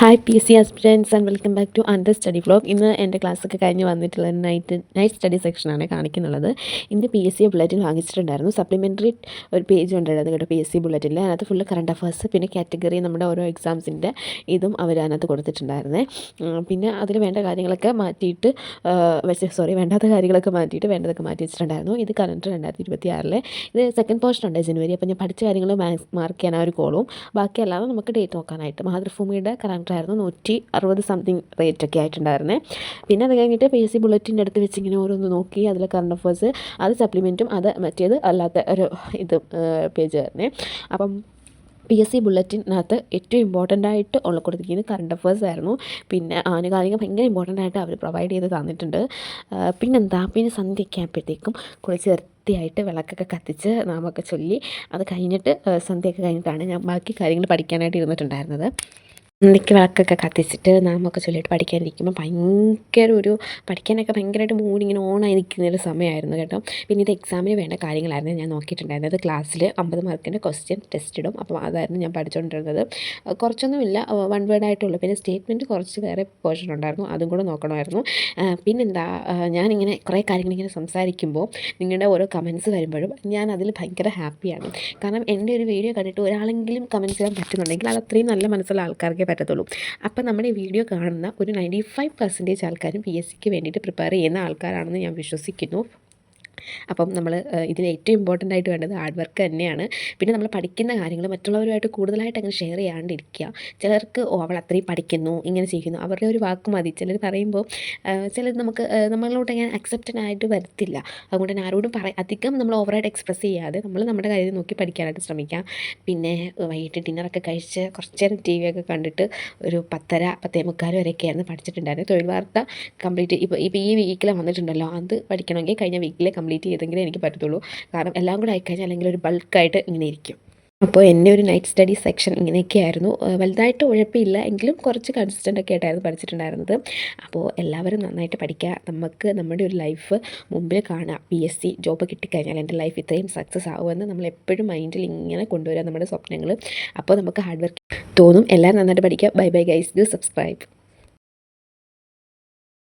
Hi P S C aspirants and welcome back to under study vlog. ഇന്ന് എൻ്റെ ക്ലാസ്സൊക്കെ കഴിഞ്ഞ് വന്നിട്ടുള്ള നൈറ്റ് സ്റ്റഡി സെക്ഷനാണ് കാണിക്കുന്നുള്ളത്. ഇന്ന് പി എസ് സി ബുള്ളറ്റിൻ വാങ്ങിച്ചിട്ടുണ്ടായിരുന്നു. സപ്ലിമെൻ്ററി ഒരു പേജ് ഉണ്ടായിരുന്നു കേട്ടോ പി എസ് സി ബുള്ളറ്റിൽ. അതിനകത്ത് ഫുള്ള് കറണ്ട് അഫേഴ്സ്, പിന്നെ കാറ്റഗറി നമ്മുടെ ഓരോ എക്സാംസിൻ്റെ ഇതും അവർ അതിനകത്ത് കൊടുത്തിട്ടുണ്ടായിരുന്നേ. പിന്നെ അതിൽ വേണ്ട കാര്യങ്ങളൊക്കെ മാറ്റിയിട്ട് വേണ്ടാത്ത കാര്യങ്ങളൊക്കെ മാറ്റിയിട്ട് വേണ്ടതൊക്കെ മാറ്റി വെച്ചിട്ടുണ്ടായിരുന്നു. ഇത് കലണ്ടർ 2026. ഇത് സെക്കൻഡ് പോർഷൻ ഉണ്ട് ജനുവരി. അപ്പോൾ ഞാൻ പഠിച്ച കാര്യങ്ങൾ മാർക്ക് ചെയ്യാൻ ആ ഒരു കോളും ബാക്കിയല്ലാതെ നമുക്ക് ഡേറ്റ് നോക്കാനായിട്ട്. മാതൃഭൂമിയുടെ കലണ്ടറായിരുന്നു 160 സംതിങ് റേറ്റൊക്കെ ആയിട്ടുണ്ടായിരുന്നേ. പിന്നെ അത് കഴിഞ്ഞിട്ട് പി എസ് സി ബുള്ളറ്റിൻ്റെ അടുത്ത് വെച്ച് ഇങ്ങനെ ഓരോന്ന് നോക്കി അതിൽ കറണ്ട് അഫേഴ്സ്, അത് സപ്ലിമെൻറ്റും, അത് മറ്റേത് അല്ലാത്ത ഒരു ഇത് പേജ് തന്നെ. അപ്പം പി എസ് സി ബുള്ളറ്റിനകത്ത് ഏറ്റവും ഇമ്പോർട്ടൻ്റ് ആയിട്ട് കൊടുത്തിരിക്കുന്നത് കറണ്ട് അഫേഴ്സ് ആയിരുന്നു. പിന്നെ ആനുകാലികം ഭയങ്കര ഇമ്പോർട്ടൻ്റ് ആയിട്ട് അവർ പ്രൊവൈഡ് ചെയ്ത് തന്നിട്ടുണ്ട്. പിന്നെ സന്ധ്യയ്ക്ക് ആകുമ്പോഴത്തേക്കും കുളിച്ച് വൃത്തിയായിട്ട് വിളക്കൊക്കെ കത്തിച്ച് നാമൊക്കെ ചൊല്ലി അത് കഴിഞ്ഞിട്ട് സന്ധ്യയൊക്കെ കഴിഞ്ഞിട്ടാണ് ഞാൻ ബാക്കി കാര്യങ്ങൾ പഠിക്കാനായിട്ട് ഇരുന്നിട്ടുണ്ടായിരുന്നത്. സന്ധ്യയ്ക്ക് വിളക്കൊക്കെ കത്തിച്ചിട്ട് നാമൊക്കെ ചൊല്ലിയിട്ട് പഠിക്കാനിരിക്കുമ്പോൾ പഠിക്കാനൊക്കെ ഭയങ്കരമായിട്ട് മൂഡിങ്ങനെ ഓണായി നിൽക്കുന്നൊരു സമയമായിരുന്നു കേട്ടോ. പിന്നെ ഇത് എക്സാമിന് വേണ്ട കാര്യങ്ങളായിരുന്നു ഞാൻ നോക്കിയിട്ടുണ്ടായിരുന്നത്. ക്ലാസ്സിൽ 50 മാർക്കിൻ്റെ ക്വസ്റ്റ്യൻ ടെസ്റ്റ് ഇടും. അപ്പോൾ അതായിരുന്നു ഞാൻ പഠിച്ചുകൊണ്ടിരുന്നത്. കുറച്ചൊന്നുമില്ല, വൺ വേർഡ് ആയിട്ടുള്ളൂ. പിന്നെ സ്റ്റേറ്റ്മെൻറ്റ് കുറച്ച് വേറെ പോർഷൻ ഉണ്ടായിരുന്നു, അതും കൂടെ നോക്കണമായിരുന്നു. പിന്നെന്താ, ഞാനിങ്ങനെ കുറേ കാര്യങ്ങളിങ്ങനെ സംസാരിക്കുമ്പോൾ നിങ്ങളുടെ ഓരോ കമൻറ്റ്സ് വരുമ്പോഴും ഞാൻ അതിൽ ഭയങ്കര ഹാപ്പിയാണ്. കാരണം എൻ്റെ ഒരു വീഡിയോ കണ്ടിട്ട് ഒരാളെങ്കിലും കമൻറ്റ്സ് ചെയ്യാൻ പറ്റുന്നുണ്ടെങ്കിൽ അത് അത്രയും നല്ല മനസ്സുള്ള ആൾക്കാർക്കേ പറ്റത്തുള്ളൂ. അപ്പം നമ്മുടെ ഈ വീഡിയോ കാണുന്ന ഒരു 95% ആൾക്കാരും പി എസ് സിക്ക് വേണ്ടിയിട്ട് പ്രിപ്പയർ ചെയ്യുന്ന ആൾക്കാരാണെന്ന് ഞാൻ വിശ്വസിക്കുന്നു. അപ്പം നമ്മൾ ഇതിൽ ഏറ്റവും ഇമ്പോർട്ടൻ്റ് ആയിട്ട് വേണ്ടത് ഹാർഡ് വർക്ക് തന്നെയാണ്. പിന്നെ നമ്മൾ പഠിക്കുന്ന കാര്യങ്ങൾ മറ്റുള്ളവരുമായിട്ട് കൂടുതലായിട്ട് അങ്ങനെ ഷെയർ ചെയ്യാണ്ടിരിക്കുക. ചിലർക്ക് അവൾ അത്രയും പഠിക്കുന്നു, ഇങ്ങനെ ചെയ്യുന്നു, അവരുടെ ഒരു വാക്ക് മതി. ചിലർ പറയുമ്പോൾ ചിലർ നമ്മളോട്ട് അങ്ങനെ അക്സെപ്റ്റഡ് ആയിട്ട് വരത്തില്ല. അതുകൊണ്ട് തന്നെ ആരോടും അധികം നമ്മൾ ഓവറായിട്ട് എക്സ്പ്രസ് ചെയ്യാതെ നമ്മൾ നമ്മുടെ കാര്യം നോക്കി പഠിക്കാനായിട്ട് ശ്രമിക്കാം. പിന്നെ വൈകിട്ട് ഡിന്നറൊക്കെ കഴിച്ച് കുറച്ച് നേരം ടി വിയൊക്കെ കണ്ടിട്ട് ഒരു 10:30 10:45 വരെയൊക്കെയായിരുന്നു പഠിച്ചിട്ടുണ്ടായിരുന്നത്. തൊഴിൽ വാർത്ത കംപ്ലീറ്റ് ഇപ്പോൾ ഈ വീക്കിൽ വന്നിട്ടുണ്ടല്ലോ, അത് പഠിക്കണമെങ്കിൽ കഴിഞ്ഞ വീക്കിൽ കംപ്ലീറ്റ് ചെയ്തെങ്കിലേ എനിക്ക് പറ്റത്തുള്ളൂ. കാരണം എല്ലാം കൂടെ ആയിക്കഴിഞ്ഞാൽ അല്ലെങ്കിൽ ഒരു ബൾക്കായിട്ട് ഇങ്ങനെ ഇരിക്കും. അപ്പോൾ എൻ്റെ ഒരു നൈറ്റ് സ്റ്റഡി സെക്ഷൻ ഇങ്ങനെയൊക്കെയായിരുന്നു. വലുതായിട്ട് ഉഴപ്പില്ല, എങ്കിലും കുറച്ച് കൺസിസ്റ്റൻ്റ് ആയിട്ടായിരുന്നു പഠിച്ചിട്ടുണ്ടായിരുന്നത്. അപ്പോൾ എല്ലാവരും നന്നായിട്ട് പഠിക്കുക. നമുക്ക് നമ്മുടെ ഒരു ലൈഫ് മുമ്പിൽ കാണുക. പി എസ് സി ജോബ് കിട്ടിക്കഴിഞ്ഞാൽ എൻ്റെ ലൈഫ് ഇത്രയും സക്സസ് ആകുമെന്ന് നമ്മൾ എപ്പോഴും മൈൻഡിൽ ഇങ്ങനെ കൊണ്ടുവരിക നമ്മുടെ സ്വപ്നങ്ങൾ. അപ്പോൾ നമുക്ക് ഹാർഡ് വർക്ക് തോന്നും. എല്ലാവരും നന്നായിട്ട് പഠിക്കുക. Bye bye guys, do subscribe.